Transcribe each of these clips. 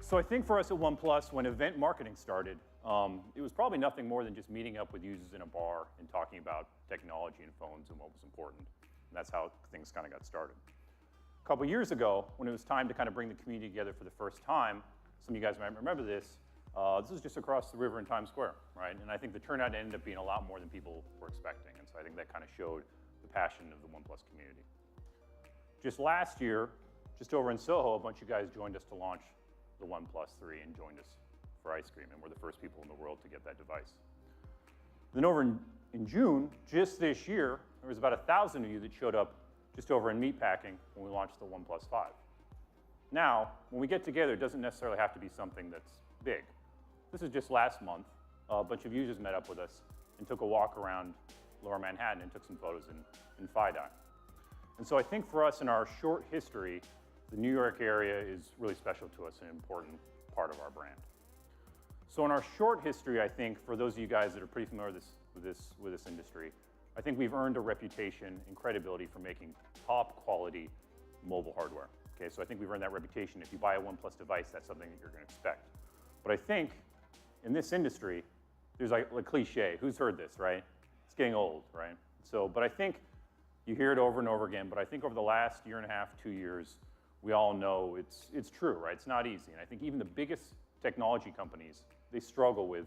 So I think for us at OnePlus, when event marketing started, it was probably nothing more than just meeting up with users in a bar and talking about technology and phones and what was important. And that's how things kind of got started. A couple years ago, when it was time to kind of bring the community together for the first time, some of you guys might remember this, this was just across the river in Times Square, right? And I think the turnout ended up being a lot more than people were expecting. And so I think that kind of showed the passion of the OnePlus community. Just last year, just over in Soho, a bunch of you guys joined us to launch the OnePlus 3 and joined us for ice cream, and we're the first people in the world to get that device. Then over in June, just this year, there was about 1,000 of you that showed up just over in Meatpacking when we launched the OnePlus 5. Now, when we get together, it doesn't necessarily have to be something that's big. This is just last month. A bunch of users met up with us and took a walk around Lower Manhattan and took some photos in FiDi. And so I think for us in our short history, the New York area is really special to us and an important part of our brand. So in our short history, I think for those of you guys that are pretty familiar with this industry, I think we've earned a reputation and credibility for making top quality mobile hardware. Okay, so I think we've earned that reputation. If you buy a OnePlus device, that's something that you're going to expect. But I think in this industry, there's like a cliche. Who's heard this, right? It's getting old, right? So, but I think you hear it over and over again. But I think over the last year and a half, 2 years, we all know it's true, right? It's not easy. And I think even the biggest technology companies, they struggle with,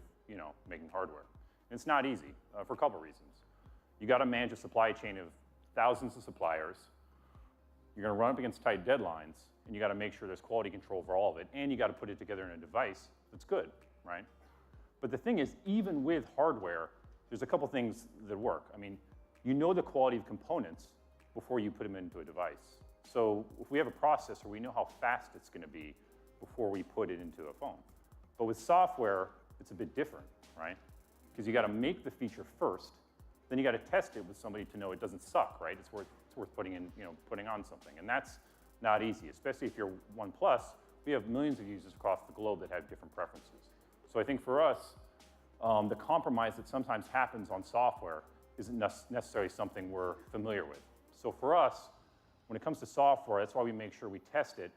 making hardware. And it's not easy for a couple reasons. You got to manage a supply chain of thousands of suppliers. You're going to run up against tight deadlines, and you got to make sure there's quality control for all of it, and you got to put it together in a device that's good, right? But the thing is, even with hardware, there's a couple things that work. I mean, you know the quality of components before you put them into a device. So if we have a processor, we know how fast it's going to be before we put it into a phone. But with software, it's a bit different, right? Because you got to make the feature first, then you got to test it with somebody to know it doesn't suck, right? It's worth putting in, putting on something, and that's not easy, especially if you're OnePlus. We have millions of users across the globe that have different preferences. So I think for us, the compromise that sometimes happens on software isn't necessarily something we're familiar with. So for us, when it comes to software, that's why we make sure we test it.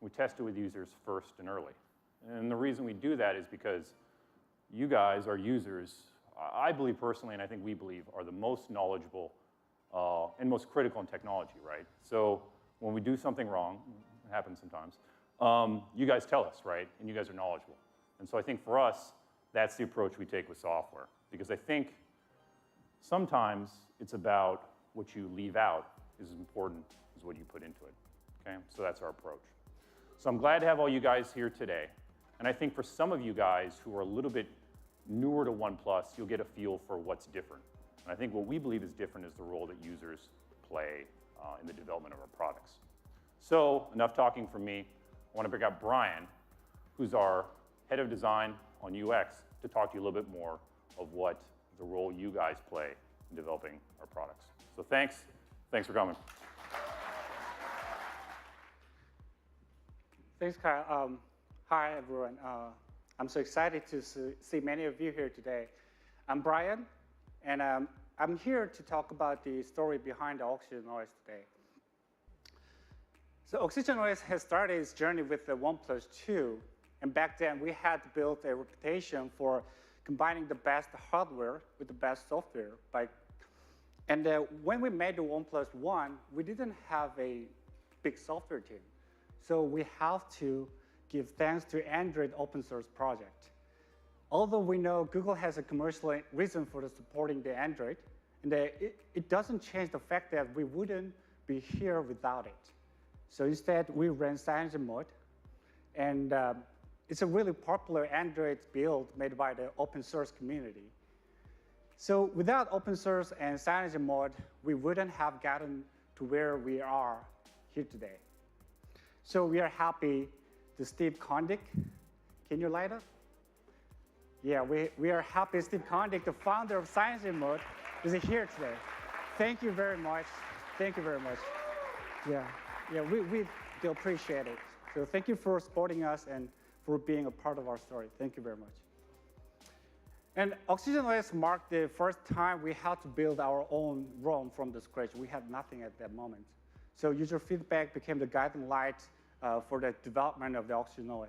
We test it with users first and early. And the reason we do that is because you guys, our users, I believe personally, and I think we believe, are the most knowledgeable and most critical in technology, right? So when we do something wrong, it happens sometimes, you guys tell us, right? And you guys are knowledgeable. And so I think for us, that's the approach we take with software. Because I think sometimes it's about what you leave out is as important as what you put into it, okay? So that's our approach. So I'm glad to have all you guys here today. And I think for some of you guys who are a little bit newer to OnePlus, you'll get a feel for what's different. And I think what we believe is different is the role that users play in the development of our products. So enough talking from me. I want to bring out Brian, who's our head of design on UX, to talk to you a little bit more of what the role you guys play in developing our products. So thanks for coming. Thanks, Kyle. Hi, everyone. I'm so excited to see many of you here today. I'm Brian, and I'm here to talk about the story behind the OxygenOS today. So OxygenOS has started its journey with the OnePlus 2, and back then we had built a reputation for combining the best hardware with the best software. And when we made the OnePlus 1, we didn't have a big software team. So we have to give thanks to Android open source project. Although we know Google has a commercial reason for supporting the Android, and it doesn't change the fact that we wouldn't be here without it. So instead, we ran CyanogenMod, and it's a really popular Android build made by the open source community. So without open source and CyanogenMod, we wouldn't have gotten to where we are here today. So we are happy that Steve Kondik, can you light up? Yeah, we are happy Steve Kondik, the founder of CyanogenMod, is here today. Thank you very much. Thank you very much. Yeah, we do appreciate it. So thank you for supporting us and for being a part of our story. Thank you very much. And OxygenOS marked the first time we had to build our own ROM from the scratch. We had nothing at that moment. So user feedback became the guiding light for the development of the OxygenOS.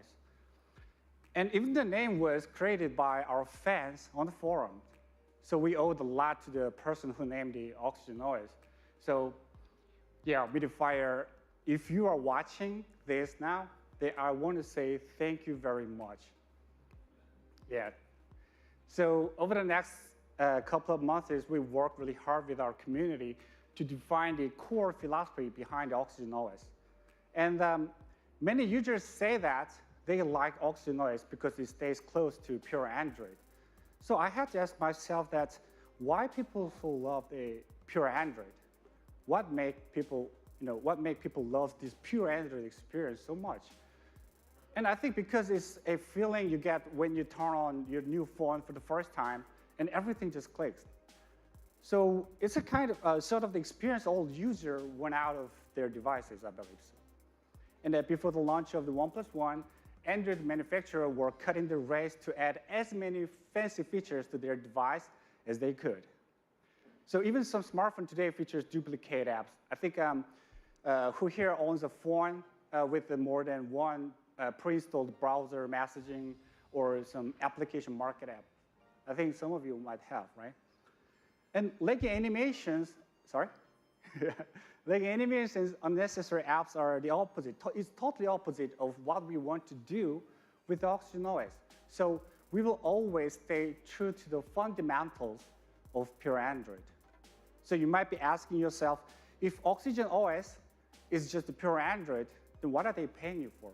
And even the name was created by our fans on the forum. So we owed a lot to the person who named the Oxygen OS. So yeah, Medifier, if you are watching this now, I want to say thank you very much. Yeah. So over the next couple of months, we work really hard with our community to define the core philosophy behind the Oxygen OS. And many users say that they like Oxygen OS because it stays close to pure Android. So I had to ask myself that why people so love the pure Android? What make people love this pure Android experience so much? And I think because it's a feeling you get when you turn on your new phone for the first time and everything just clicks. So it's a kind of sort of the experience all users want out of their devices, I believe so. And before the launch of the OnePlus One, Android manufacturers were cutting the race to add as many fancy features to their device as they could. So even some smartphones today features duplicate apps. I think who here owns a phone with more than one pre-installed browser messaging or some application market app? I think some of you might have, right? And like animations, sorry? Like animations, unnecessary apps are the opposite. It's totally opposite of what we want to do with Oxygen OS. So we will always stay true to the fundamentals of pure Android. So you might be asking yourself, if Oxygen OS is just a pure Android, then what are they paying you for?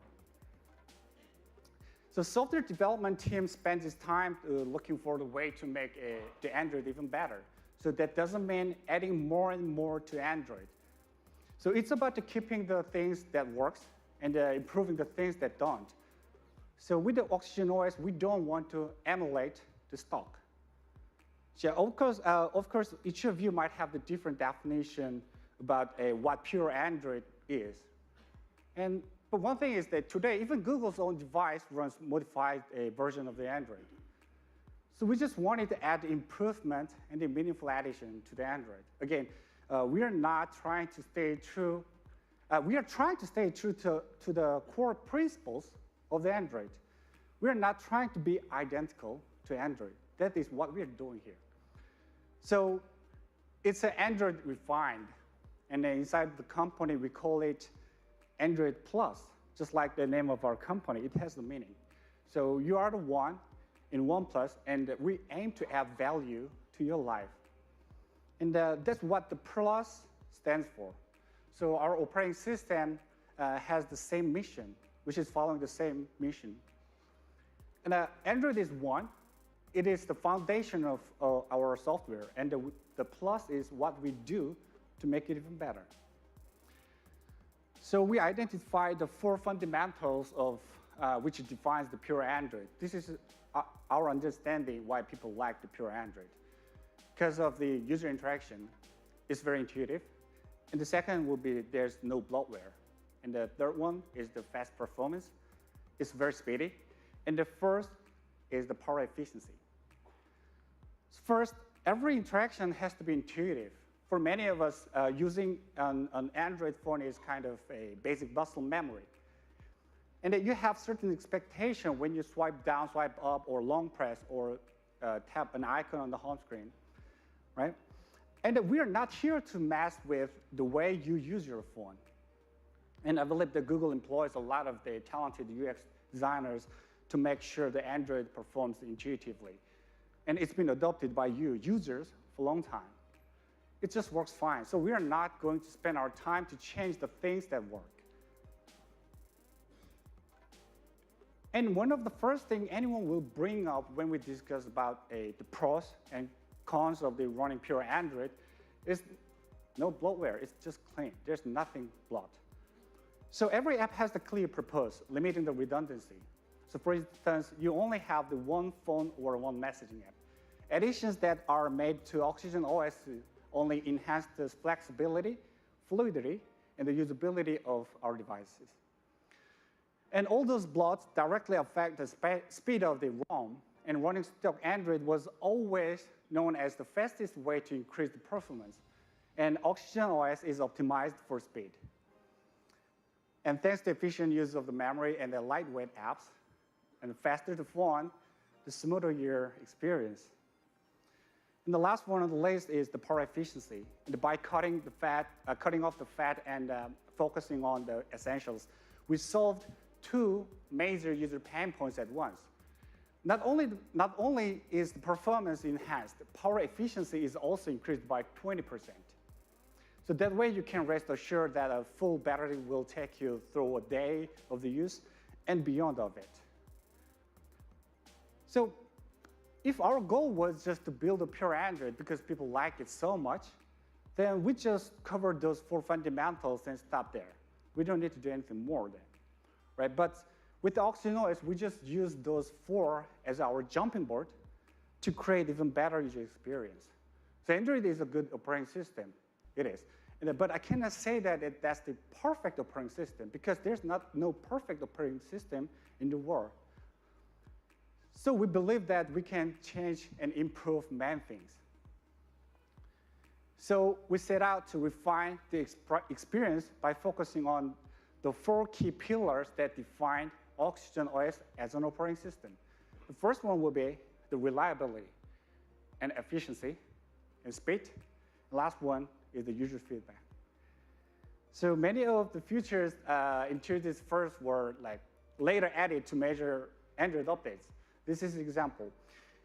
So software development team spends its time looking for the way to make the Android even better. So that doesn't mean adding more and more to Android. So it's about keeping the things that works and improving the things that don't. So with the Oxygen OS, we don't want to emulate the stock. So of course, each of you might have the different definition about what pure Android is. But one thing is that today, even Google's own device runs modified version of the Android. So we just wanted to add improvement and a meaningful addition to the Android. Again, we are not trying to stay true. We are trying to stay true to the core principles of the Android. We are not trying to be identical to Android. That is what we are doing here. So it's an Android refined. And then inside the company, we call it Android Plus, just like the name of our company. It has the meaning. So you are the one in OnePlus, and we aim to add value to your life. And that's what the Plus stands for. So our operating system has the same mission, which is following the same mission. And Android is one. It is the foundation of our software, and the Plus is what we do to make it even better. So we identified the 4 fundamentals of which defines the pure Android. This is our understanding why people like the pure Android. Because of the user interaction, it's very intuitive. And the second will be there's no bloatware. And the third one is the fast performance. It's very speedy. And the first is the power efficiency. First, every interaction has to be intuitive. For many of us, using an Android phone is kind of a basic muscle memory. And that you have certain expectation when you swipe down, swipe up, or long press, or tap an icon on the home screen, right? And that we are not here to mess with the way you use your phone. And I believe that Google employs a lot of the talented UX designers to make sure the Android performs intuitively. And it's been adopted by you users for a long time. It just works fine. So we are not going to spend our time to change the things that work. And one of the first things anyone will bring up when we discuss about the pros and cons of the running pure Android is no bloatware. It's just clean. There's nothing bloat. So every app has the clear purpose, limiting the redundancy. So for instance, you only have the one phone or one messaging app. Additions that are made to Oxygen OS only enhance the flexibility, fluidity, and the usability of our devices. And all those bloats directly affect the speed of the ROM, and running stock Android was always known as the fastest way to increase the performance. And Oxygen OS is optimized for speed. And thanks to efficient use of the memory and the lightweight apps, And the faster the phone, the smoother your experience. And the last one on the list is the power efficiency. And by cutting off the fat and focusing on the essentials, we solved two major user pain points at once. Not only is the performance enhanced, power efficiency is also increased by 20%. So that way you can rest assured that a full battery will take you through a day of the use and beyond of it. So if our goal was just to build a pure Android because people like it so much, then we just covered those four fundamentals and stop there. We don't need to do anything more then, right? But with the OxygenOS, we just use those four as our jumping board to create even better user experience. So Android is a good operating system. It is. But I cannot say that that's the perfect operating system because there's no perfect operating system in the world. So we believe that we can change and improve many things. So we set out to refine the experience by focusing on the four key pillars that define OxygenOS as an operating system. The first one will be the reliability and efficiency and speed. The last one is the user feedback. So many of the features introduced first were later added to measure Android updates. This is an example.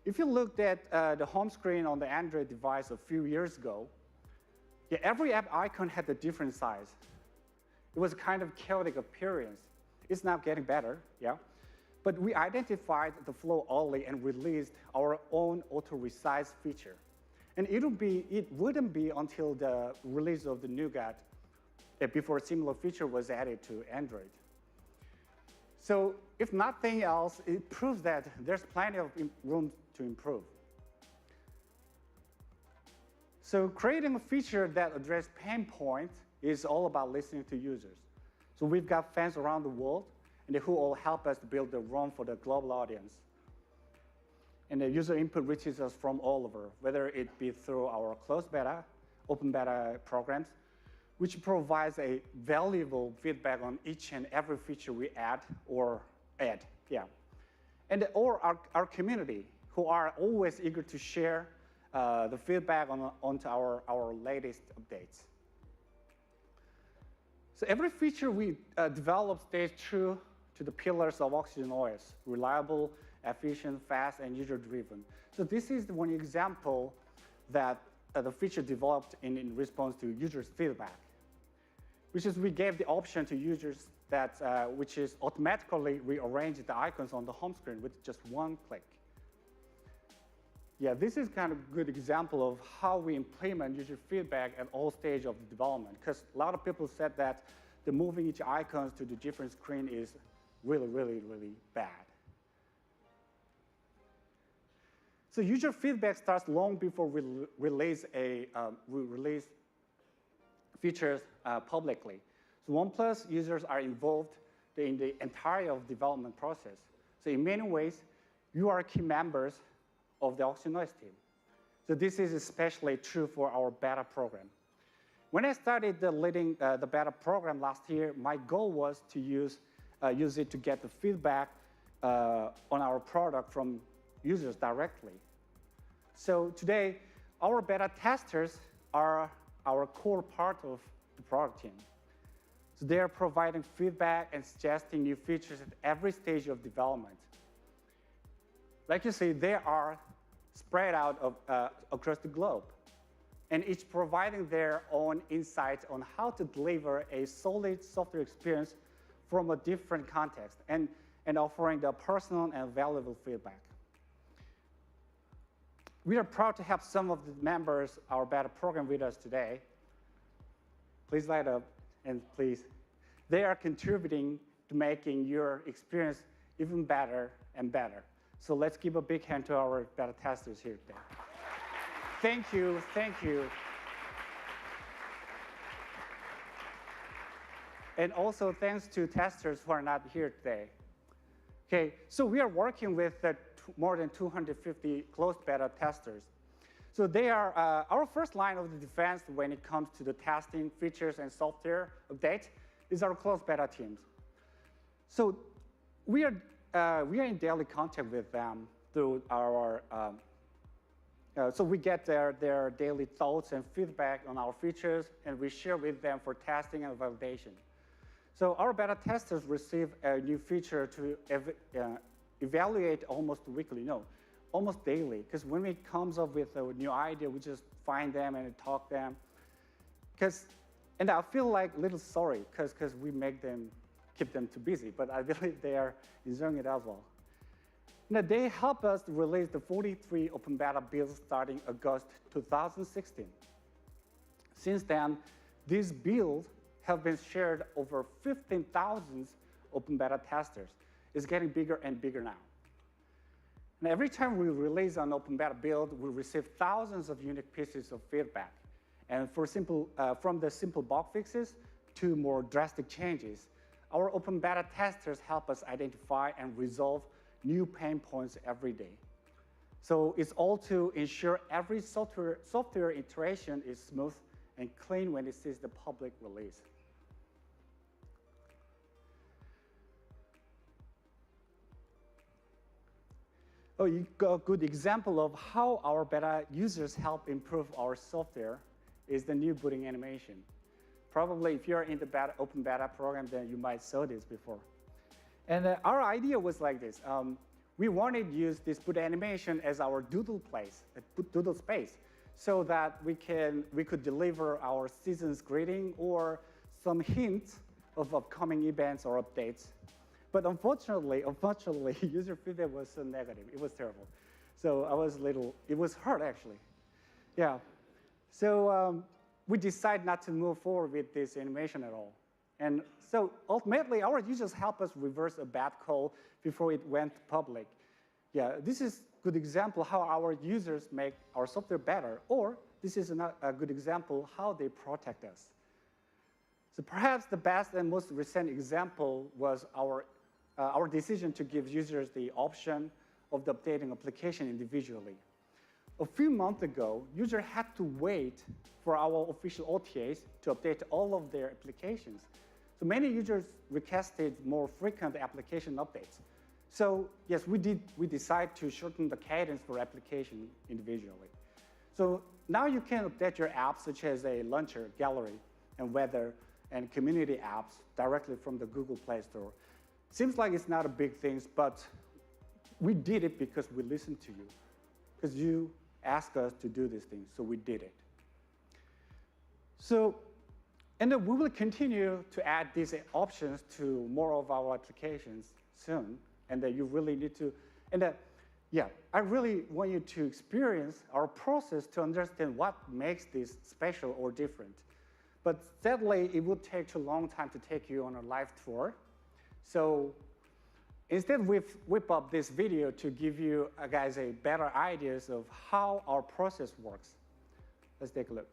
If you looked at the home screen on the Android device a few years ago, every app icon had a different size. It was a kind of chaotic appearance. It's now getting better, yeah. But we identified the flaw early and released our own auto-resize feature. And it wouldn't be until the release of the Nougat before a similar feature was added to Android. So if nothing else, it proves that there's plenty of room to improve. So creating a feature that addresses pain points is all about listening to users. So we've got fans around the world and who all help us to build the ROM for the global audience. And the user input reaches us from all over, whether it be through our closed beta, open beta programs, which provides a valuable feedback on each and every feature we add, and or our community, who are always eager to share the feedback onto our latest updates. So every feature we develop stays true to the pillars of OxygenOS: reliable, efficient, fast, and user-driven. So this is one example that the feature developed in response to users' feedback, which is we gave the option to users that which is automatically rearrange the icons on the home screen with just one click. Yeah, this is kind of a good example of how we implement user feedback at all stages of the development, because a lot of people said that the moving each icons to the different screen is really, really, really bad. So user feedback starts long before we release features publicly. So OnePlus users are involved in the entire development process. So in many ways, you are key members of the OxygenOS team. So this is especially true for our beta program. When I started leading the beta program last year, my goal was to use it to get the feedback on our product from users directly. So today, our beta testers are our core part of the product team. So they are providing feedback and suggesting new features at every stage of development. Like you see, they are spread out across the globe, and each providing their own insights on how to deliver a solid software experience from a different context, and offering the personal and valuable feedback. We are proud to have some of the members of our beta program with us today. Please light up, and please. They are contributing to making your experience even better and better. So let's give a big hand to our beta testers here today. Thank you, thank you. And also thanks to testers who are not here today. Okay, so we are working with more than 250 closed beta testers. So they are our first line of the defense when it comes to the testing features and software updates is our closed beta teams. So we are we are in daily contact with them through our, so we get their daily thoughts and feedback on our features, and we share with them for testing and validation. So our beta testers receive a new feature to evaluate almost weekly, no, almost daily, because when it comes up with a new idea, we just find them and talk them. And I feel like a little sorry, because we keep them too busy, but I believe they are enjoying it as well. Now, they help us release the 43 open beta builds starting August 2016. Since then, these builds have been shared over 15,000 open beta testers. It's getting bigger and bigger now. And every time we release an open beta build, we receive thousands of unique pieces of feedback. And from the simple bug fixes to more drastic changes, our open beta testers help us identify and resolve new pain points every day. So it's all to ensure every software iteration is smooth and clean when it sees the public release. Oh, you got a good example of how our beta users help improve our software is the new booting animation. Probably if you're in the open beta program, then you might saw this before. And our idea was like this. We wanted to use this boot animation as our doodle space, so that we could deliver our season's greeting or some hints of upcoming events or updates. But unfortunately, user feedback was so negative. It was terrible. So it was hard actually. Yeah. So we decided not to move forward with this animation at all. And so ultimately, our users help us reverse a bad code before it went public. Yeah, this is a good example how our users make our software better, or this is a good example how they protect us. So perhaps the best and most recent example was our decision to give users the option of the updating application individually. A few months ago, users had to wait for our official OTAs to update all of their applications. So many users requested more frequent application updates. So yes, we decided to shorten the cadence for application individually. So now you can update your apps such as a launcher, gallery, and weather, and community apps directly from the Google Play Store. Seems like it's not a big thing, but we did it because we listened to you. Because you asked us to do these things, so we did it. So, and then we will continue to add these options to more of our applications soon. And that you really need to, yeah, I really want you to experience our process to understand what makes this special or different. But sadly, it would take too long time to take you on a live tour. So instead, we whip up this video to give you guys a better ideas of how our process works. Let's take a look.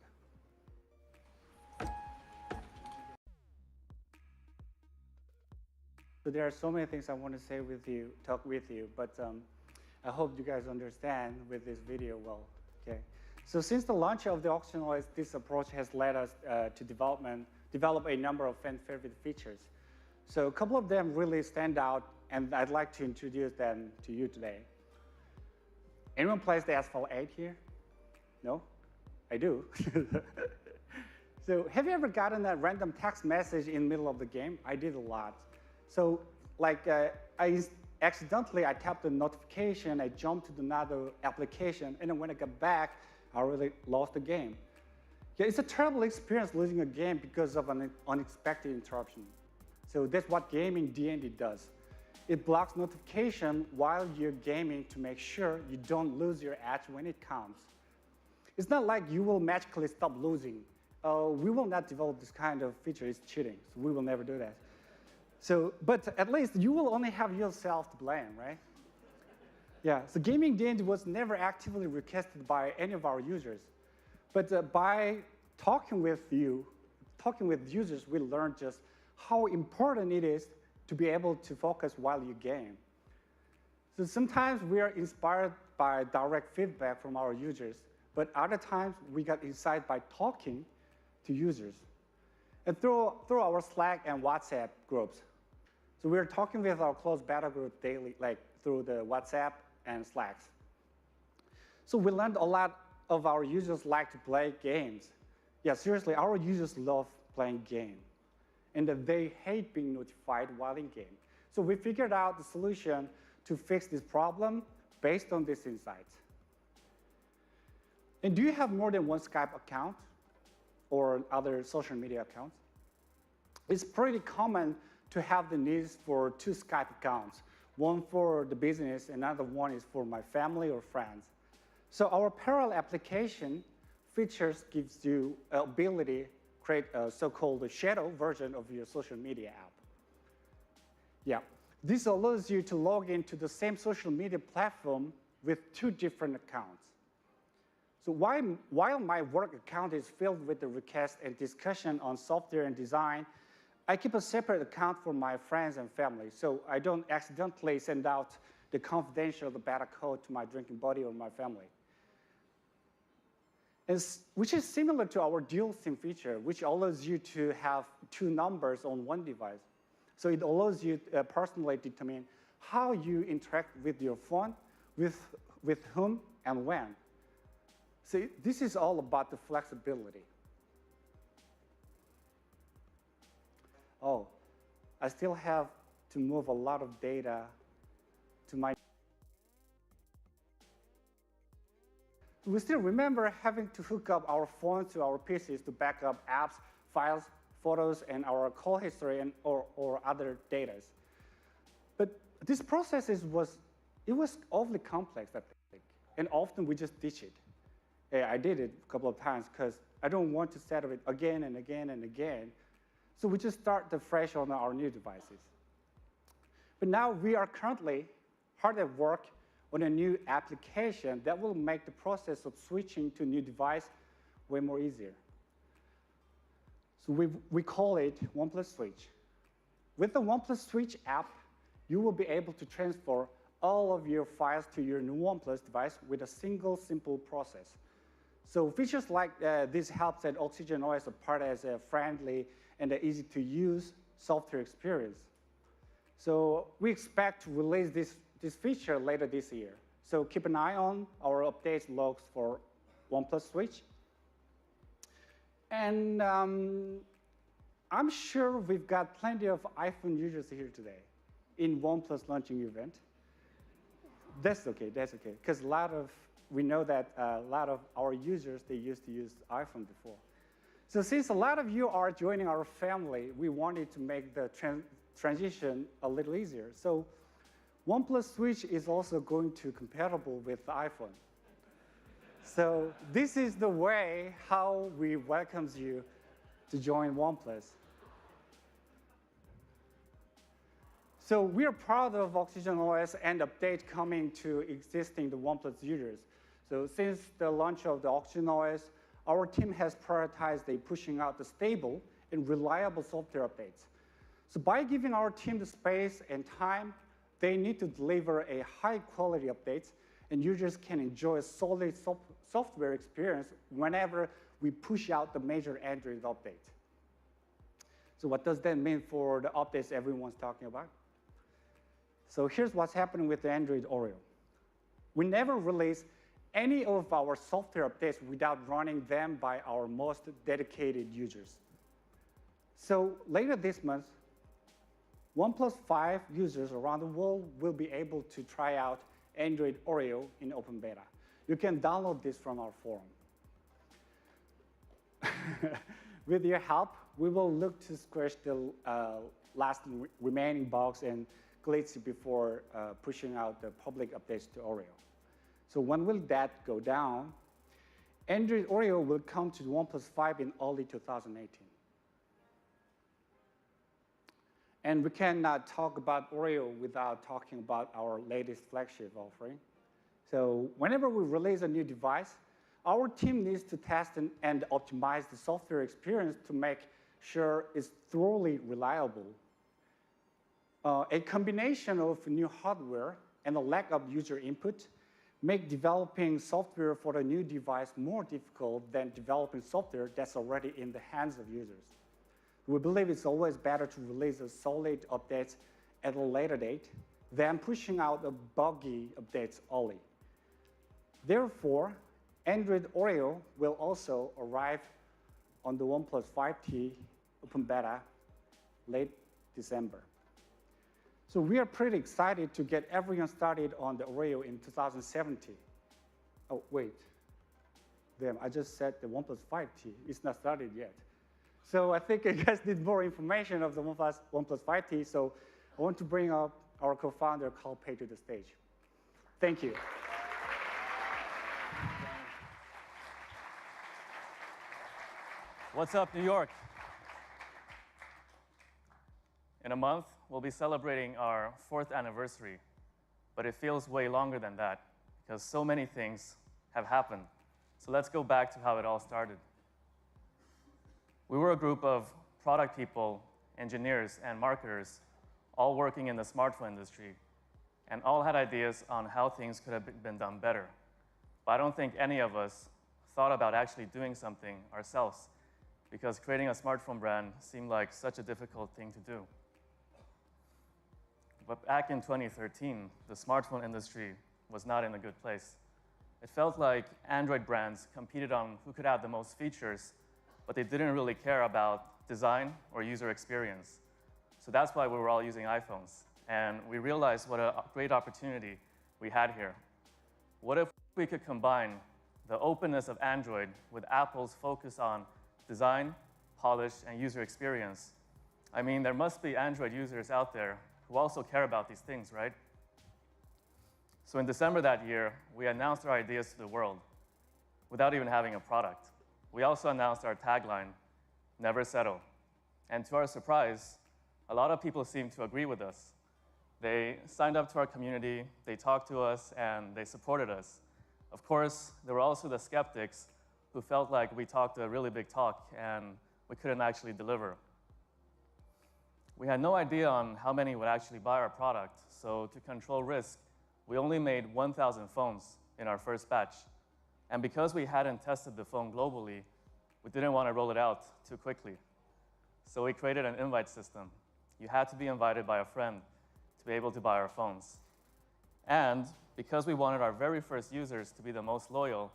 So there are so many things I want to say with you, talk with you, but I hope you guys understand with this video well, okay? So since the launch of the Auction OS, this approach has led us to develop a number of fan favorite features. So a couple of them really stand out, and I'd like to introduce them to you today. Anyone plays the Asphalt 8 here? No? I do. So have you ever gotten a random text message in the middle of the game? I did a lot. So like I tapped the notification, I jumped to another application, and then when I got back, I really lost the game. Yeah, it's a terrible experience losing a game because of an unexpected interruption. So that's what gaming D&D does. It blocks notification while you're gaming to make sure you don't lose your edge when it comes. It's not like you will magically stop losing. We will not develop this kind of feature. It's cheating, so we will never do that. So, but at least you will only have yourself to blame, right? Yeah, so gaming D&D was never actively requested by any of our users. But by talking with users, we learned just how important it is to be able to focus while you game. So sometimes we are inspired by direct feedback from our users, but other times we got insight by talking to users. And through our Slack and WhatsApp groups. So we're talking with our close beta group daily, like through the WhatsApp and Slacks. So we learned a lot of our users like to play games. Yeah, seriously, our users love playing games. And they hate being notified while in game. So we figured out the solution to fix this problem based on these insights. And do you have more than one Skype account or other social media accounts? It's pretty common to have the needs for 2 Skype accounts, one for the business, another one is for my family or friends. So our parallel application features gives you ability to create a so-called shadow version of your social media app. Yeah, this allows you to log into the same social media platform with 2 different accounts. So while my work account is filled with the requests and discussion on software and design, I keep a separate account for my friends and family, so I don't accidentally send out the confidential beta code to my drinking buddy or my family. Which is similar to our dual SIM feature, which allows you to have 2 numbers on one device. So it allows you to personally determine how you interact with your phone, with whom, and when. So this is all about the flexibility. Oh, I still have to move a lot of data to my. We still remember having to hook up our phones to our PCs to back up apps, files, photos, and our call history or other data. But this process was awfully complex, I think, and often we just ditch it. I did it a couple of times because I don't want to set up it again and again and again. So we just start fresh on our new devices. But now we are currently hard at work on a new application that will make the process of switching to a new device way more easier. So we call it OnePlus Switch. With the OnePlus Switch app, you will be able to transfer all of your files to your new OnePlus device with a single simple process. So features like this help set Oxygen OS apart as a friendly and easy to use software experience. So we expect to release this feature later this year. So keep an eye on our updates logs for OnePlus Switch. And I'm sure we've got plenty of iPhone users here today in OnePlus launching event. That's okay, because we know that a lot of our users, they used to use iPhone before. So since a lot of you are joining our family, we wanted to make the transition a little easier. So OnePlus Switch is also going to be compatible with the iPhone. So this is the way how we welcome you to join OnePlus. So we are proud of Oxygen OS and update coming to existing the OnePlus users. So since the launch of the Oxygen OS, our team has prioritized pushing out the stable and reliable software updates. So by giving our team the space and time, they need to deliver a high-quality updates, and users can enjoy a solid software experience whenever we push out the major Android update. So what does that mean for the updates everyone's talking about? So here's what's happening with the Android Oreo. We never release any of our software updates without running them by our most dedicated users. So later this month, OnePlus 5 users around the world will be able to try out Android Oreo in open beta. You can download this from our forum. With your help, we will look to squash the last remaining bugs and glitches before pushing out the public updates to Oreo. So when will that go down? Android Oreo will come to OnePlus 5 in early 2018. And we cannot talk about Oreo without talking about our latest flagship offering. So whenever we release a new device, our team needs to test and optimize the software experience to make sure it's thoroughly reliable. A combination of new hardware and a lack of user input make developing software for a new device more difficult than developing software that's already in the hands of users. We believe it's always better to release a solid updates at a later date, then pushing out the buggy updates early. Therefore, Android Oreo will also arrive on the OnePlus 5T open beta late December. So we are pretty excited to get everyone started on the Oreo in 2017. Oh, wait. Damn, I just said the OnePlus 5T. It's not started yet. So I think you guys need more information of the OnePlus 5T, so I want to bring up our co-founder, Carl Pei, to the stage. Thank you. What's up, New York? In a month, we'll be celebrating our 4th anniversary, but it feels way longer than that because so many things have happened. So let's go back to how it all started. We were a group of product people, engineers, and marketers all working in the smartphone industry, and all had ideas on how things could have been done better. But I don't think any of us thought about actually doing something ourselves, because creating a smartphone brand seemed like such a difficult thing to do. But back in 2013, the smartphone industry was not in a good place. It felt like Android brands competed on who could have the most features, but they didn't really care about design or user experience. So that's why we were all using iPhones. And we realized what a great opportunity we had here. What if we could combine the openness of Android with Apple's focus on design, polish, and user experience? I mean, there must be Android users out there who also care about these things, right? So in December that year, we announced our ideas to the world without even having a product. We also announced our tagline, "Never Settle." And to our surprise, a lot of people seemed to agree with us. They signed up to our community, they talked to us, and they supported us. Of course, there were also the skeptics who felt like we talked a really big talk and we couldn't actually deliver. We had no idea on how many would actually buy our product, so to control risk, we only made 1,000 phones in our first batch. And because we hadn't tested the phone globally, we didn't want to roll it out too quickly. So we created an invite system. You had to be invited by a friend to be able to buy our phones. And because we wanted our very first users to be the most loyal,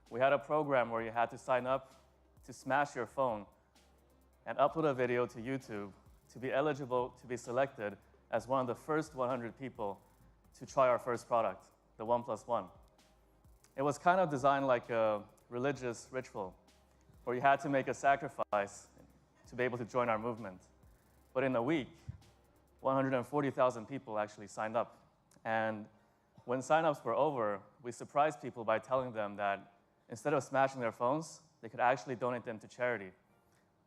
we had a program where you had to sign up to smash your phone and upload a video to YouTube to be eligible to be selected as one of the first 100 people to try our first product, the OnePlus One. It was kind of designed like a religious ritual where you had to make a sacrifice to be able to join our movement. But in a week, 140,000 people actually signed up. And when signups were over, we surprised people by telling them that instead of smashing their phones, they could actually donate them to charity.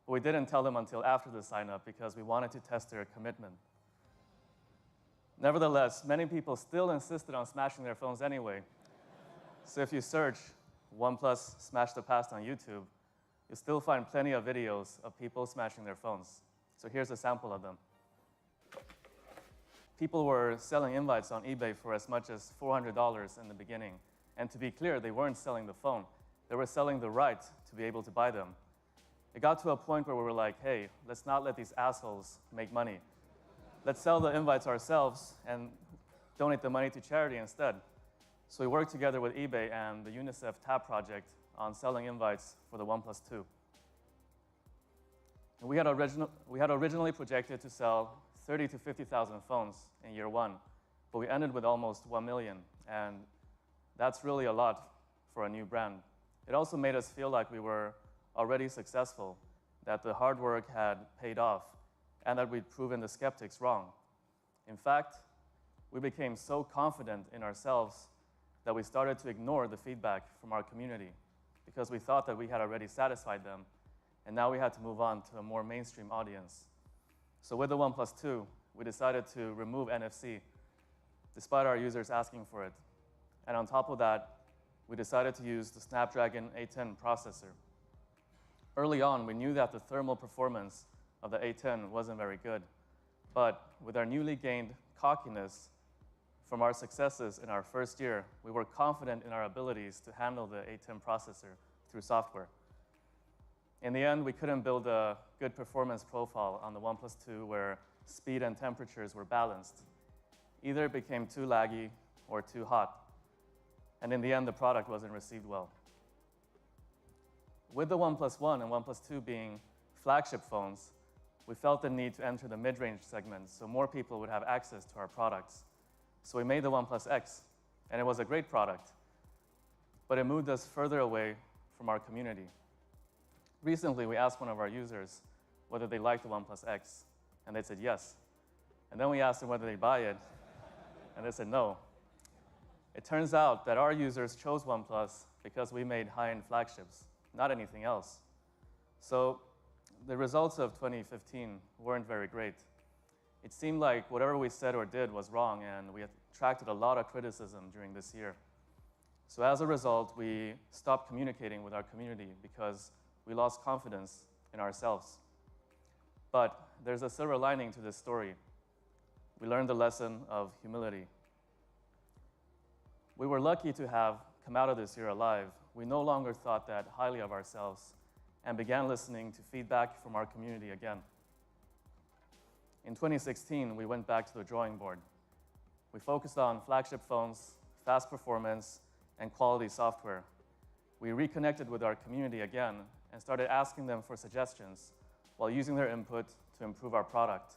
But we didn't tell them until after the sign up because we wanted to test their commitment. Nevertheless, many people still insisted on smashing their phones anyway. So if you search OnePlus Smash the Past on YouTube, you'll still find plenty of videos of people smashing their phones. So here's a sample of them. People were selling invites on eBay for as much as $400 in the beginning. And to be clear, they weren't selling the phone. They were selling the right to be able to buy them. It got to a point where we were like, hey, let's not let these assholes make money. Let's sell the invites ourselves and donate the money to charity instead. So we worked together with eBay and the UNICEF TAP project on selling invites for the OnePlus 2. And we had originally projected to sell 30 to 50,000 phones in year one, but we ended with almost 1 million, and that's really a lot for a new brand. It also made us feel like we were already successful, that the hard work had paid off, and that we'd proven the skeptics wrong. In fact, we became so confident in ourselves that we started to ignore the feedback from our community because we thought that we had already satisfied them, and now we had to move on to a more mainstream audience. So with the OnePlus 2, we decided to remove NFC, despite our users asking for it. And on top of that, we decided to use the Snapdragon 810 processor. Early on, we knew that the thermal performance of the 810 wasn't very good. But with our newly gained cockiness from our successes in our first year, we were confident in our abilities to handle the 810 processor through software. In the end, we couldn't build a good performance profile on the OnePlus 2 where speed and temperatures were balanced. Either it became too laggy or too hot. And in the end, the product wasn't received well. With the OnePlus 1 and OnePlus 2 being flagship phones, we felt the need to enter the mid-range segment so more people would have access to our products. So we made the OnePlus X, and it was a great product, but it moved us further away from our community. Recently, we asked one of our users whether they liked the OnePlus X, and they said yes. And then we asked them whether they buy it, and they said no. It turns out that our users chose OnePlus because we made high-end flagships, not anything else. So the results of 2015 weren't very great. It seemed like whatever we said or did was wrong, and we attracted a lot of criticism during this year. So as a result, we stopped communicating with our community because we lost confidence in ourselves. But there's a silver lining to this story. We learned the lesson of humility. We were lucky to have come out of this year alive. We no longer thought that highly of ourselves and began listening to feedback from our community again. In 2016, we went back to the drawing board. We focused on flagship phones, fast performance, and quality software. We reconnected with our community again and started asking them for suggestions while using their input to improve our product.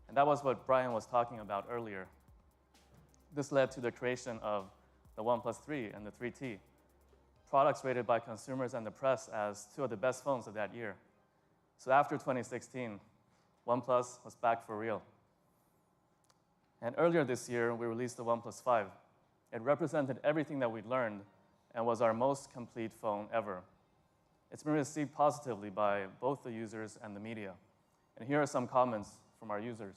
And that was what Brian was talking about earlier. This led to the creation of the OnePlus 3 and the 3T, products rated by consumers and the press as two of the best phones of that year. So after 2016, OnePlus was back for real. And earlier this year, we released the OnePlus 5. It represented everything that we'd learned and was our most complete phone ever. It's been received positively by both the users and the media. And here are some comments from our users.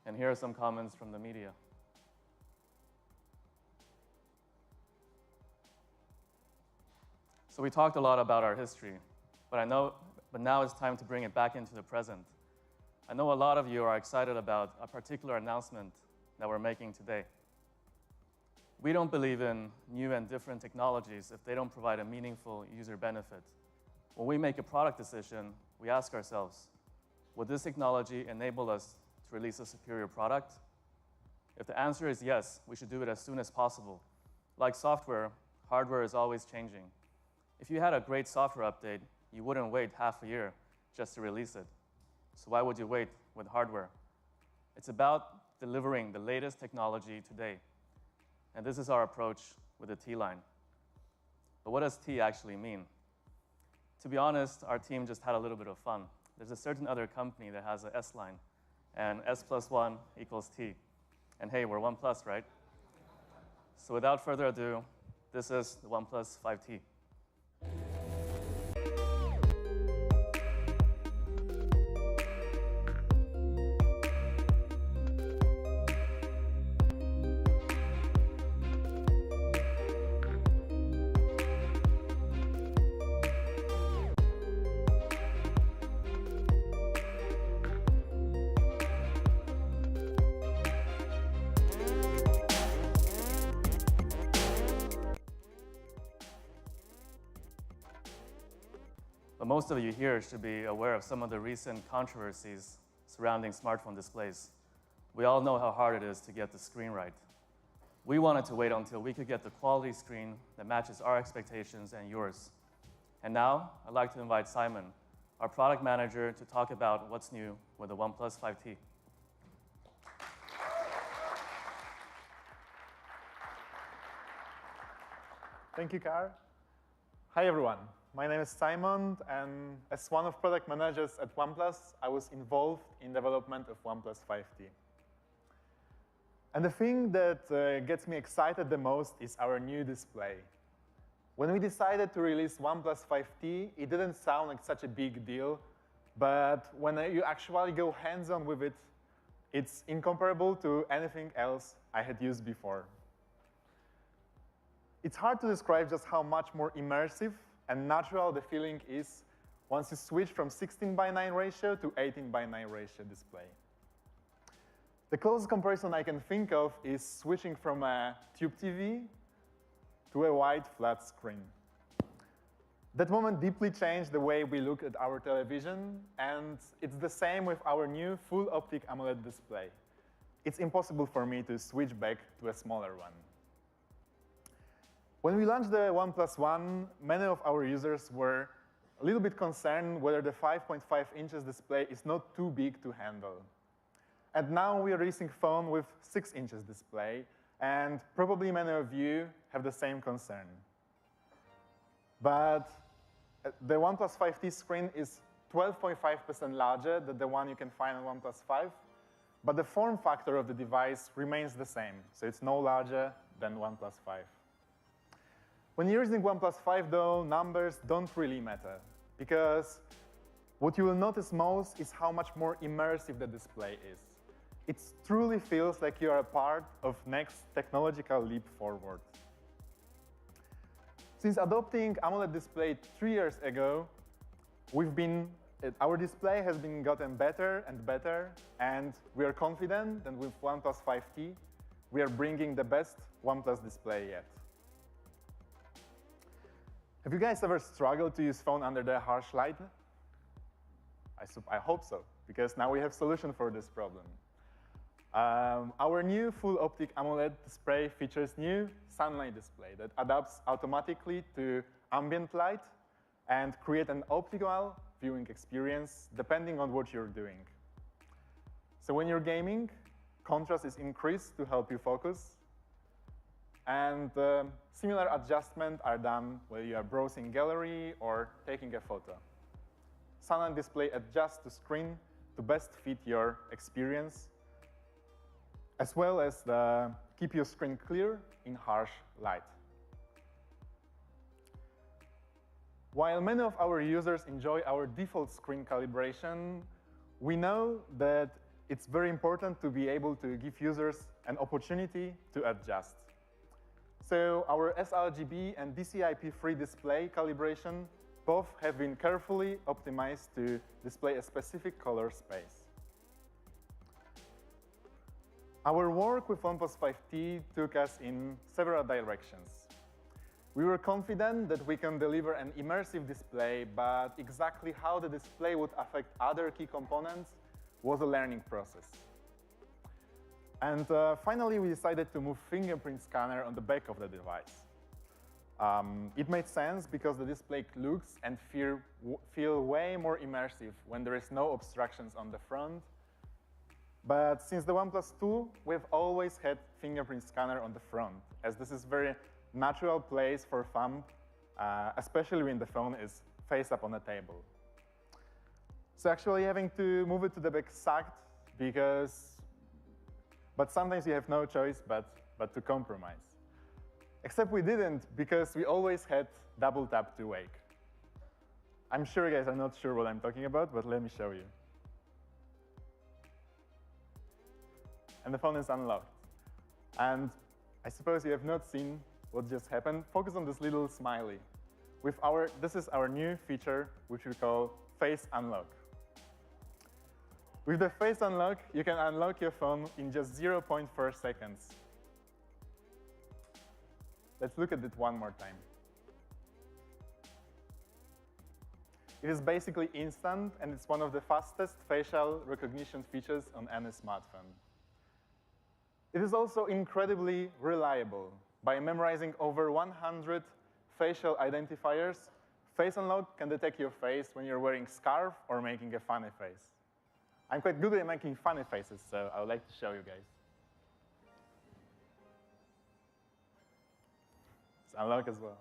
And here are some comments from the media. So we talked a lot about our history, but now it's time to bring it back into the present. I know a lot of you are excited about a particular announcement that we're making today. We don't believe in new and different technologies if they don't provide a meaningful user benefit. When we make a product decision, we ask ourselves, would this technology enable us to release a superior product? If the answer is yes, we should do it as soon as possible. Like software, hardware is always changing. If you had a great software update, you wouldn't wait half a year just to release it. So why would you wait with hardware? It's about delivering the latest technology today. And this is our approach with the T line. But what does T actually mean? To be honest, our team just had a little bit of fun. There's a certain other company that has an S line, and S plus 1 equals T. And hey, we're OnePlus, right? So without further ado, this is the OnePlus 5T. But most of you here should be aware of some of the recent controversies surrounding smartphone displays. We all know how hard it is to get the screen right. We wanted to wait until we could get the quality screen that matches our expectations and yours. And now, I'd like to invite Simon, our product manager, to talk about what's new with the OnePlus 5T. Thank you, Kar. Hi, everyone. My name is Simon, and as one of product managers at OnePlus, I was involved in development of OnePlus 5T. And the thing that gets me excited the most is our new display. When we decided to release OnePlus 5T, it didn't sound like such a big deal, but when you actually go hands-on with it, it's incomparable to anything else I had used before. It's hard to describe just how much more immersive and natural the feeling is once you switch from 16:9 ratio to 18:9 ratio display. The closest comparison I can think of is switching from a tube TV to a wide flat screen. That moment deeply changed the way we look at our television, and it's the same with our new full optic AMOLED display. It's impossible for me to switch back to a smaller one. When we launched the OnePlus One, many of our users were a little bit concerned whether the 5.5 inches display is not too big to handle. And now we are releasing a phone with 6 inches display, and probably many of you have the same concern. But the OnePlus 5T screen is 12.5% larger than the one you can find on OnePlus 5, but the form factor of the device remains the same, so it's no larger than OnePlus 5. When you're using OnePlus 5, though, numbers don't really matter, because what you will notice most is how much more immersive the display is. It truly feels like you are a part of next technological leap forward. Since adopting AMOLED display 3 years ago, our display has been gotten better and better, and we are confident that with OnePlus 5T, we are bringing the best OnePlus display yet. Have you guys ever struggled to use phone under the harsh light? I hope so, because now we have a solution for this problem. Our new full optic AMOLED display features new sunlight display that adapts automatically to ambient light and create an optimal viewing experience depending on what you're doing. So when you're gaming, contrast is increased to help you focus. And similar adjustments are done when you are browsing gallery or taking a photo. Sunlight display adjusts the screen to best fit your experience, as well as keep your screen clear in harsh light. While many of our users enjoy our default screen calibration, we know that it's very important to be able to give users an opportunity to adjust. So our sRGB and DCI-P3 display calibration both have been carefully optimized to display a specific color space. Our work with OnePlus 5T took us in several directions. We were confident that we can deliver an immersive display, but exactly how the display would affect other key components was a learning process. And finally, we decided to move fingerprint scanner on the back of the device. It made sense because the display looks and feel way more immersive when there is no obstructions on the front. But since the OnePlus 2, we've always had fingerprint scanner on the front, as this is a very natural place for thumb, especially when the phone is face up on the table. So actually having to move it to the back sucked, but sometimes you have no choice but to compromise. Except we didn't, because we always had double tap to wake. I'm sure you guys are not sure what I'm talking about, but let me show you. And the phone is unlocked. And I suppose you have not seen what just happened. Focus on this little smiley. This is our new feature, which we call Face Unlock. With the Face Unlock, you can unlock your phone in just 0.4 seconds. Let's look at it one more time. It is basically instant, and it's one of the fastest facial recognition features on any smartphone. It is also incredibly reliable. By memorizing over 100 facial identifiers, Face Unlock can detect your face when you're wearing a scarf or making a funny face. I'm quite good at making funny faces, so I would like to show you guys. It's unlock as well.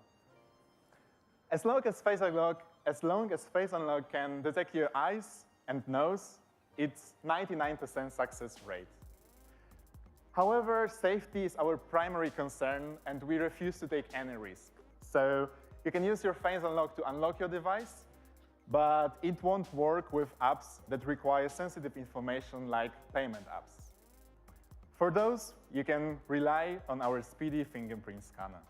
As long as Face Unlock can detect your eyes and nose, it's 99% success rate. However, safety is our primary concern, and we refuse to take any risk. So you can use your Face Unlock to unlock your device, but it won't work with apps that require sensitive information like payment apps. For those, you can rely on our speedy fingerprint scanner.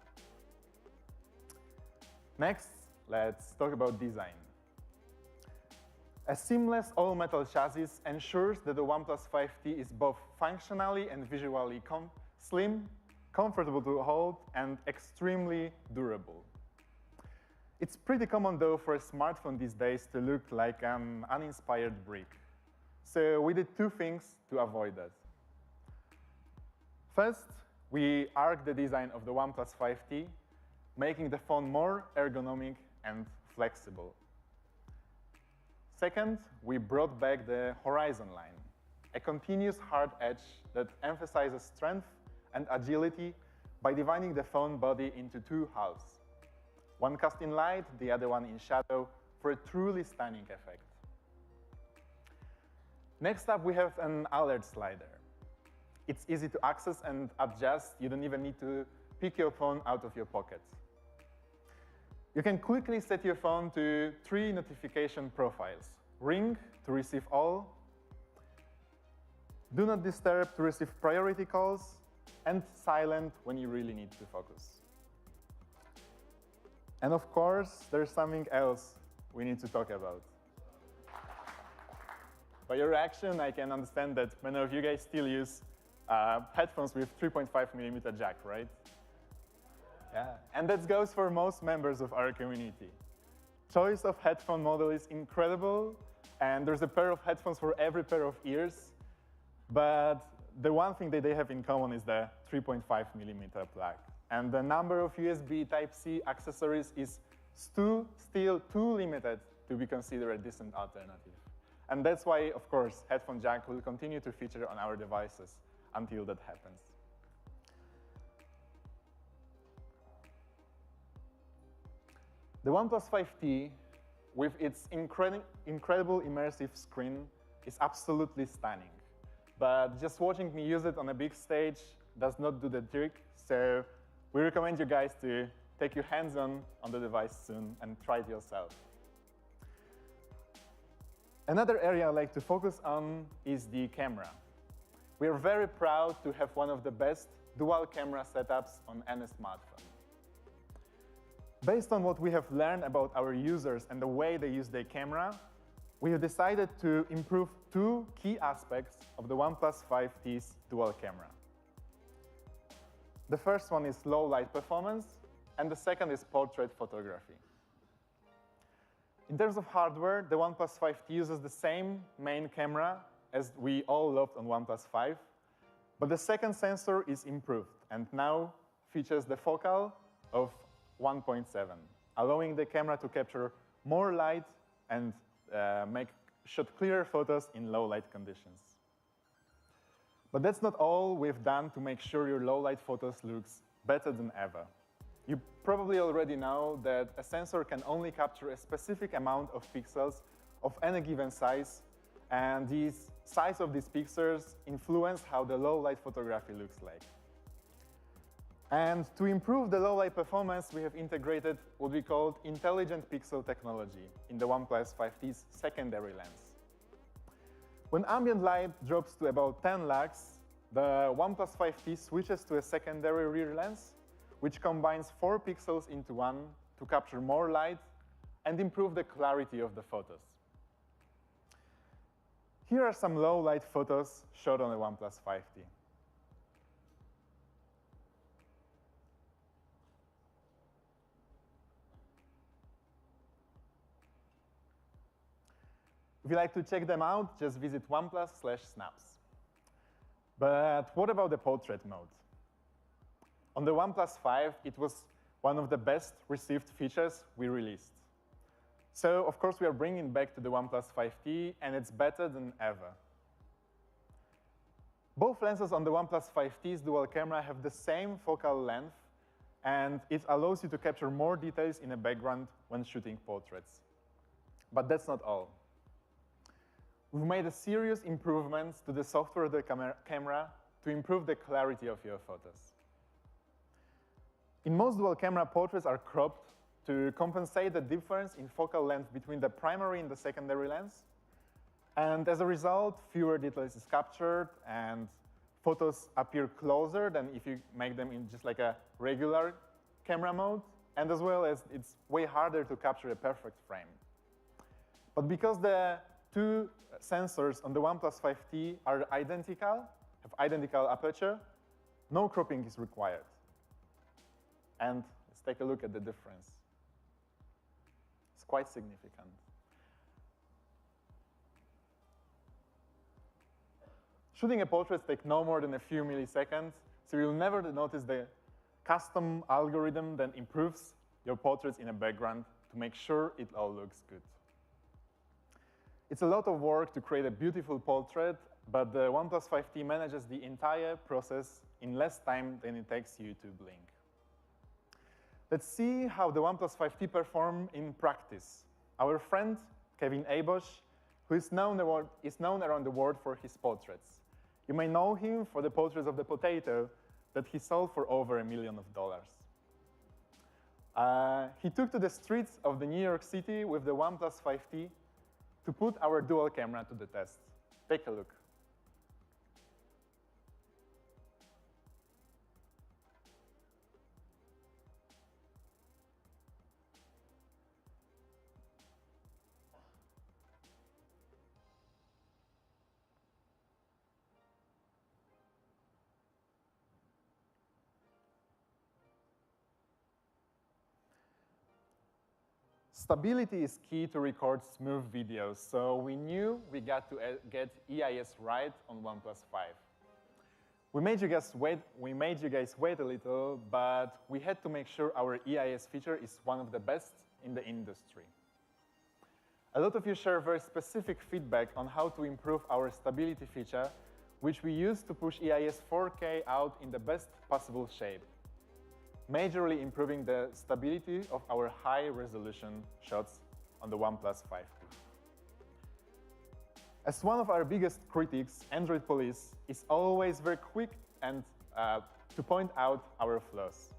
Next, let's talk about design. A seamless all-metal chassis ensures that the OnePlus 5T is both functionally and visually slim, comfortable to hold, and extremely durable. It's pretty common, though, for a smartphone these days to look like an uninspired brick. So we did two things to avoid that. First, we arced the design of the OnePlus 5T, making the phone more ergonomic and flexible. Second, we brought back the horizon line, a continuous hard edge that emphasizes strength and agility by dividing the phone body into two halves. One cast in light, the other one in shadow, for a truly stunning effect. Next up, we have an alert slider. It's easy to access and adjust. You don't even need to pick your phone out of your pocket. You can quickly set your phone to 3 notification profiles: ring to receive all, do not disturb to receive priority calls, and silent when you really need to focus. And of course, there's something else we need to talk about. By your reaction, I can understand that many of you guys still use headphones with 3.5mm jack, right? Yeah, and that goes for most members of our community. Choice of headphone model is incredible, and there's a pair of headphones for every pair of ears, but the one thing that they have in common is the 3.5mm plug. And the number of USB Type-C accessories is still too limited to be considered a decent alternative. And that's why, of course, headphone jack will continue to feature on our devices until that happens. The OnePlus 5T, with its incredible immersive screen, is absolutely stunning. But just watching me use it on a big stage does not do the trick, so we recommend you guys to take your hands on the device soon and try it yourself. Another area I'd like to focus on is the camera. We are very proud to have one of the best dual camera setups on any smartphone. Based on what we have learned about our users and the way they use their camera, we have decided to improve 2 key aspects of the OnePlus 5T's dual camera. The first one is low light performance, and the second is portrait photography. In terms of hardware, the OnePlus 5T uses the same main camera as we all loved on OnePlus 5, but the second sensor is improved and now features the focal of 1.7, allowing the camera to capture more light and shoot clearer photos in low light conditions. But that's not all we've done to make sure your low light photos looks better than ever. You probably already know that a sensor can only capture a specific amount of pixels of any given size, and the size of these pixels influence how the low light photography looks like. And to improve the low light performance, we have integrated what we call intelligent pixel technology in the OnePlus 5T's secondary lens. When ambient light drops to about 10 lux, the OnePlus 5T switches to a secondary rear lens, which combines 4 pixels into one to capture more light and improve the clarity of the photos. Here are some low light photos shot on the OnePlus 5T. If you'd like to check them out, just visit OnePlus/snaps. But what about the portrait mode? On the OnePlus 5, it was one of the best received features we released. So, of course, we are bringing it back to the OnePlus 5T, and it's better than ever. Both lenses on the OnePlus 5T's dual camera have the same focal length, and it allows you to capture more details in a background when shooting portraits. But that's not all. We've made a serious improvements to the software of the camera to improve the clarity of your photos. In most dual camera, portraits are cropped to compensate the difference in focal length between the primary and the secondary lens. And as a result, fewer details is captured and photos appear closer than if you make them in just like a regular camera mode. And as well as it's way harder to capture a perfect frame. But because the 2 sensors on the OnePlus 5T are identical, have identical aperture, no cropping is required. And let's take a look at the difference. quite significant. Shooting a portrait takes no more than a few milliseconds, so you'll never notice the custom algorithm that improves your portraits in a background to make sure it all looks good. It's a lot of work to create a beautiful portrait, but the OnePlus 5T manages the entire process in less time than it takes you to blink. Let's see how the OnePlus 5T performs in practice. Our friend, Kevin Abosch, who is known around the world for his portraits. You may know him for the portraits of the potato that he sold for over $1 million. He took to the streets of the New York City with the OnePlus 5T to put our dual camera to the test. Take a look. Stability is key to record smooth videos, so we knew we got to get EIS right on OnePlus 5. We made you guys wait a little, but we had to make sure our EIS feature is one of the best in the industry. A lot of you share very specific feedback on how to improve our stability feature, which we used to push EIS 4K out in the best possible shape, majorly improving the stability of our high-resolution shots on the OnePlus 5T. As one of our biggest critics, Android Police is always very quick and to point out our flaws.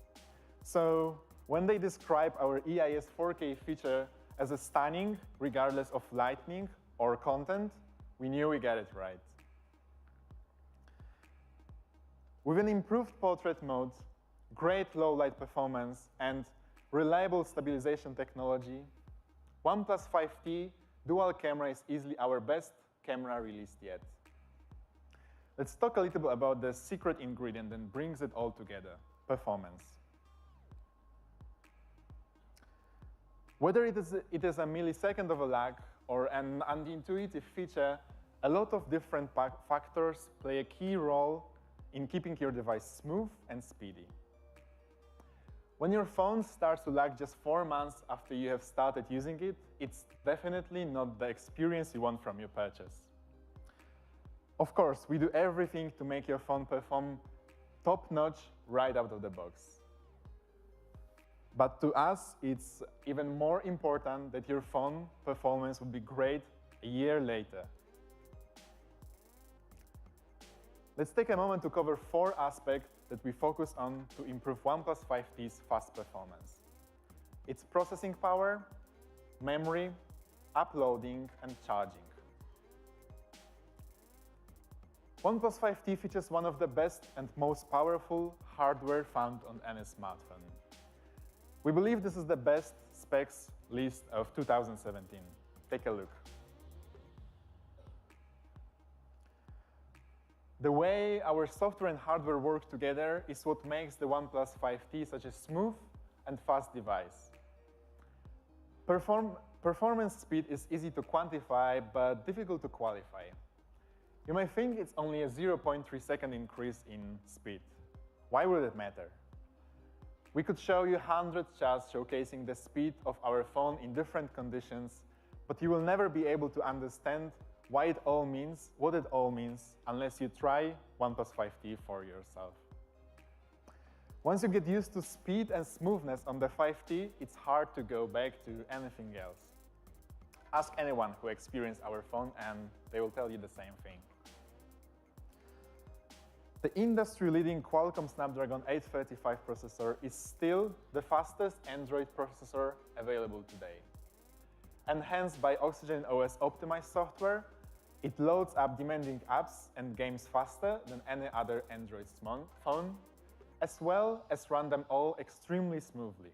So when they describe our EIS 4K feature as a stunning, regardless of lighting or content, we knew we got it right. With an improved portrait mode, great low light performance, and reliable stabilization technology, OnePlus 5T dual camera is easily our best camera released yet. Let's talk a little bit about the secret ingredient that brings it all together, performance. Whether it is a millisecond of a lag or an unintuitive feature, a lot of different factors play a key role in keeping your device smooth and speedy. When your phone starts to lag just 4 months after you have started using it, it's definitely not the experience you want from your purchase. Of course, we do everything to make your phone perform top-notch right out of the box. But to us, it's even more important that your phone performance would be great a year later. Let's take a moment to cover 4 aspects that we focus on to improve OnePlus 5T's fast performance. Its processing power, memory, uploading, and charging. OnePlus 5T features one of the best and most powerful hardware found on any smartphone. We believe this is the best specs list of 2017. Take a look. The way our software and hardware work together is what makes the OnePlus 5T such a smooth and fast device. Performance speed is easy to quantify, but difficult to qualify. You may think it's only a 0.3 second increase in speed. Why would it matter? We could show you 100 charts showcasing the speed of our phone in different conditions, but you will never be able to understand what it all means unless you try OnePlus 5T for yourself. Once you get used to speed and smoothness on the 5T, it's hard to go back to anything else. Ask anyone who experienced our phone and they will tell you the same thing. The industry-leading Qualcomm Snapdragon 835 processor is still the fastest Android processor available today. Enhanced by Oxygen OS optimized software, it loads up demanding apps and games faster than any other Android phone, as well as run them all extremely smoothly.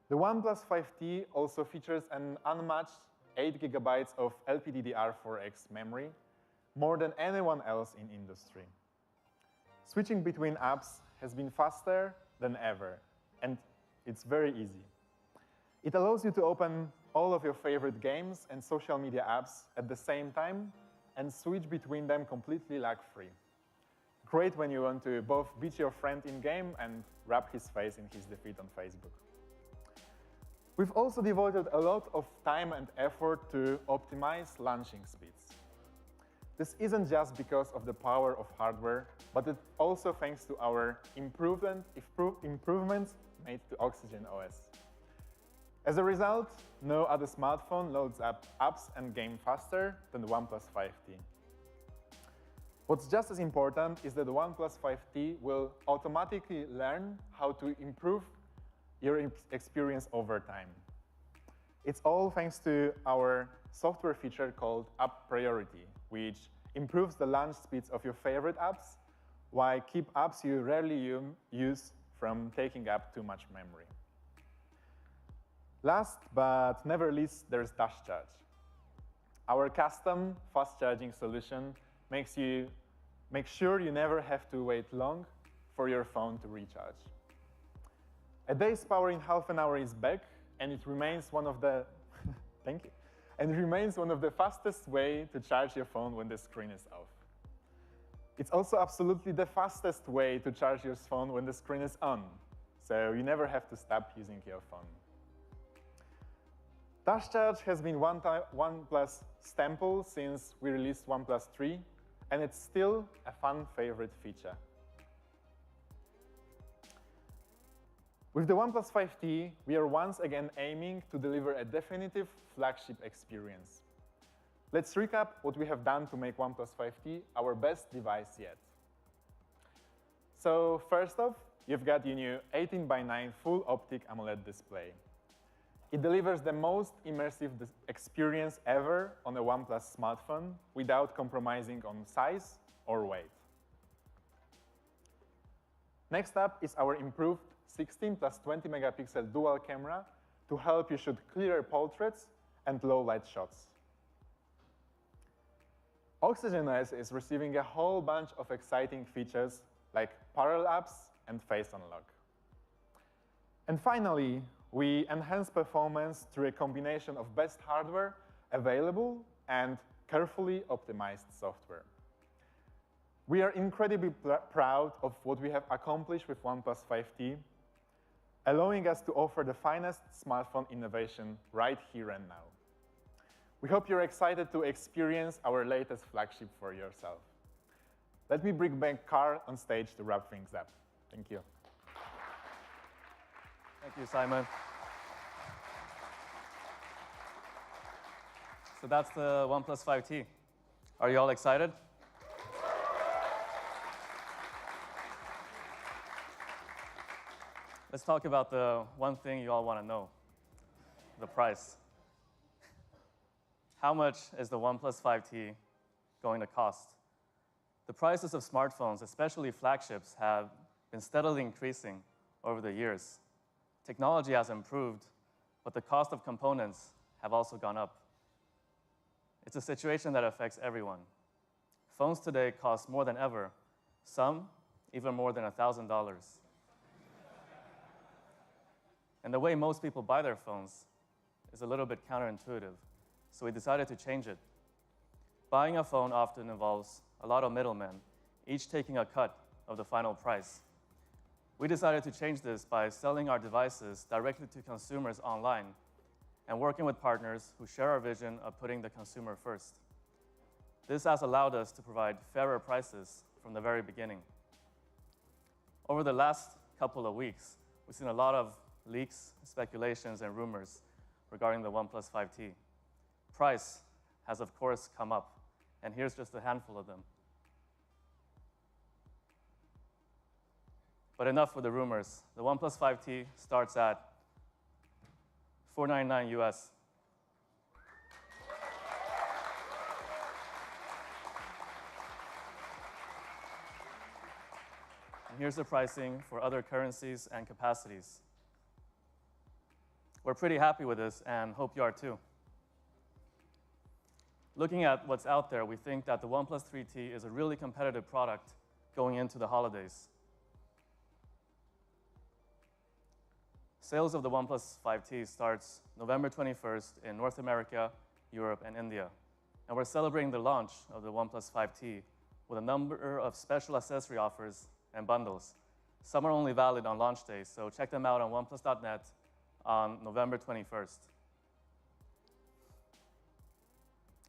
The OnePlus 5T also features an unmatched 8 GB of LPDDR4X memory, more than anyone else in industry. Switching between apps has been faster than ever, and it's very easy. It allows you to open all of your favorite games and social media apps at the same time and switch between them completely lag-free. Great when you want to both beat your friend in-game and rub his face in his defeat on Facebook. We've also devoted a lot of time and effort to optimize launching speeds. This isn't just because of the power of hardware, but it's also thanks to our improvements made to Oxygen OS. As a result, no other smartphone loads up apps and games faster than the OnePlus 5T. What's just as important is that the OnePlus 5T will automatically learn how to improve your experience over time. It's all thanks to our software feature called App Priority, which improves the launch speeds of your favorite apps while keep apps you rarely use from taking up too much memory. Last but never least, there's Dash Charge. Our custom fast charging solution make sure you never have to wait long for your phone to recharge. A day's power in half an hour is back, and it remains one of the thank you. And it remains one of the fastest way to charge your phone when the screen is off. It's also absolutely the fastest way to charge your phone when the screen is on, so you never have to stop using your phone. Dash Charge has been OnePlus staple since we released OnePlus 3, and it's still a fun favorite feature. With the OnePlus 5T, we are once again aiming to deliver a definitive flagship experience. Let's recap what we have done to make OnePlus 5T our best device yet. So first off, you've got your new 18:9 full optic AMOLED display. It delivers the most immersive experience ever on a OnePlus smartphone without compromising on size or weight. Next up is our improved 16 plus 20 megapixel dual camera to help you shoot clearer portraits and low light shots. Oxygen OS is receiving a whole bunch of exciting features like parallel apps and face unlock. And finally, we enhance performance through a combination of best hardware available and carefully optimized software. We are incredibly proud of what we have accomplished with OnePlus 5T, allowing us to offer the finest smartphone innovation right here and now. We hope you're excited to experience our latest flagship for yourself. Let me bring back Carl on stage to wrap things up. Thank you. Thank you, Simon. So that's the OnePlus 5T. Are you all excited? Let's talk about the one thing you all want to know, the price. How much is the OnePlus 5T going to cost? The prices of smartphones, especially flagships, have been steadily increasing over the years. Technology has improved, but the cost of components have also gone up. It's a situation that affects everyone. Phones today cost more than ever, some even more than $1,000. And the way most people buy their phones is a little bit counterintuitive, so we decided to change it. Buying a phone often involves a lot of middlemen, each taking a cut of the final price. We decided to change this by selling our devices directly to consumers online and working with partners who share our vision of putting the consumer first. This has allowed us to provide fairer prices from the very beginning. Over the last couple of weeks, we've seen a lot of leaks, speculations, and rumors regarding the OnePlus 5T. Price has, of course, come up, and here's just a handful of them. But enough with the rumors. The OnePlus 5T starts at $499 US. And here's the pricing for other currencies and capacities. We're pretty happy with this and hope you are too. Looking at what's out there, we think that the OnePlus 3T is a really competitive product going into the holidays. Sales of the OnePlus 5T starts November 21st in North America, Europe, and India. And we're celebrating the launch of the OnePlus 5T with a number of special accessory offers and bundles. Some are only valid on launch day, so check them out on oneplus.net on November 21st.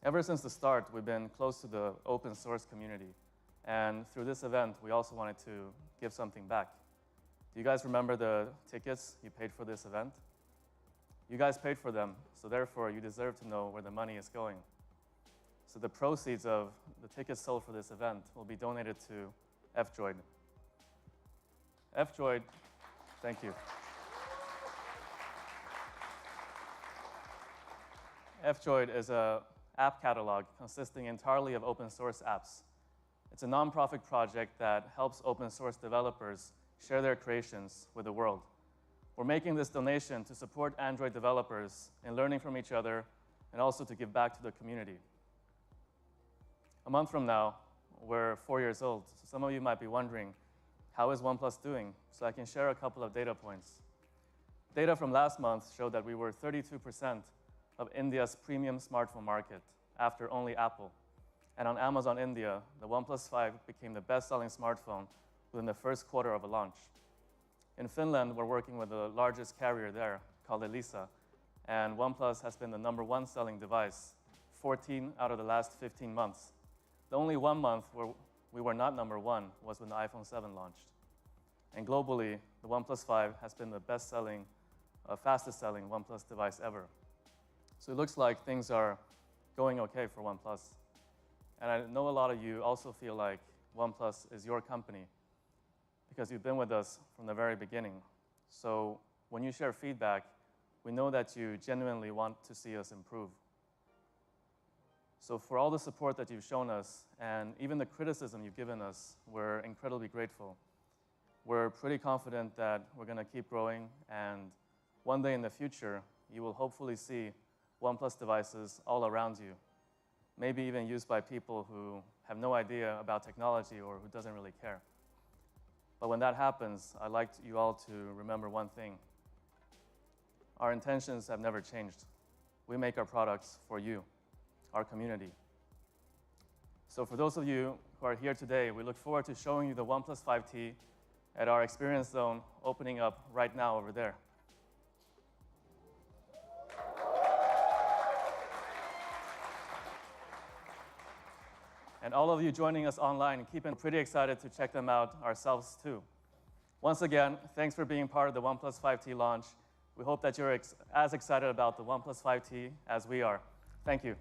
Ever since the start, we've been close to the open source community. And through this event, we also wanted to give something back. Do you guys remember the tickets you paid for this event? You guys paid for them, so therefore you deserve to know where the money is going. So the proceeds of the tickets sold for this event will be donated to F-Droid. F-Droid, thank you. F-Droid is an app catalog consisting entirely of open source apps. It's a nonprofit project that helps open source developers share their creations with the world. We're making this donation to support Android developers in learning from each other and also to give back to the community. A month from now, we're 4 years old, so some of you might be wondering, how is OnePlus doing? So I can share a couple of data points. Data from last month showed that we were 32% of India's premium smartphone market, after only Apple. And on Amazon India, the OnePlus 5 became the best-selling smartphone within the first quarter of a launch. In Finland, we're working with the largest carrier there, called Elisa, and OnePlus has been the #1 selling device 14 out of the last 15 months. The only 1 month where we were not #1 was when the iPhone 7 launched. And globally, the OnePlus 5 has been the best-selling, fastest-selling OnePlus device ever. So it looks like things are going okay for OnePlus. And I know a lot of you also feel like OnePlus is your company because you've been with us from the very beginning. So when you share feedback, we know that you genuinely want to see us improve. So for all the support that you've shown us, and even the criticism you've given us, we're incredibly grateful. We're pretty confident that we're going to keep growing, and one day in the future, you will hopefully see OnePlus devices all around you, maybe even used by people who have no idea about technology or who doesn't really care. But when that happens, I'd like you all to remember one thing. Our intentions have never changed. We make our products for you, our community. So for those of you who are here today, we look forward to showing you the OnePlus 5T at our Experience Zone opening up right now over there. And all of you joining us online, keeping pretty excited to check them out ourselves too. Once again, thanks for being part of the OnePlus 5T launch. We hope that you're as excited about the OnePlus 5T as we are. Thank you.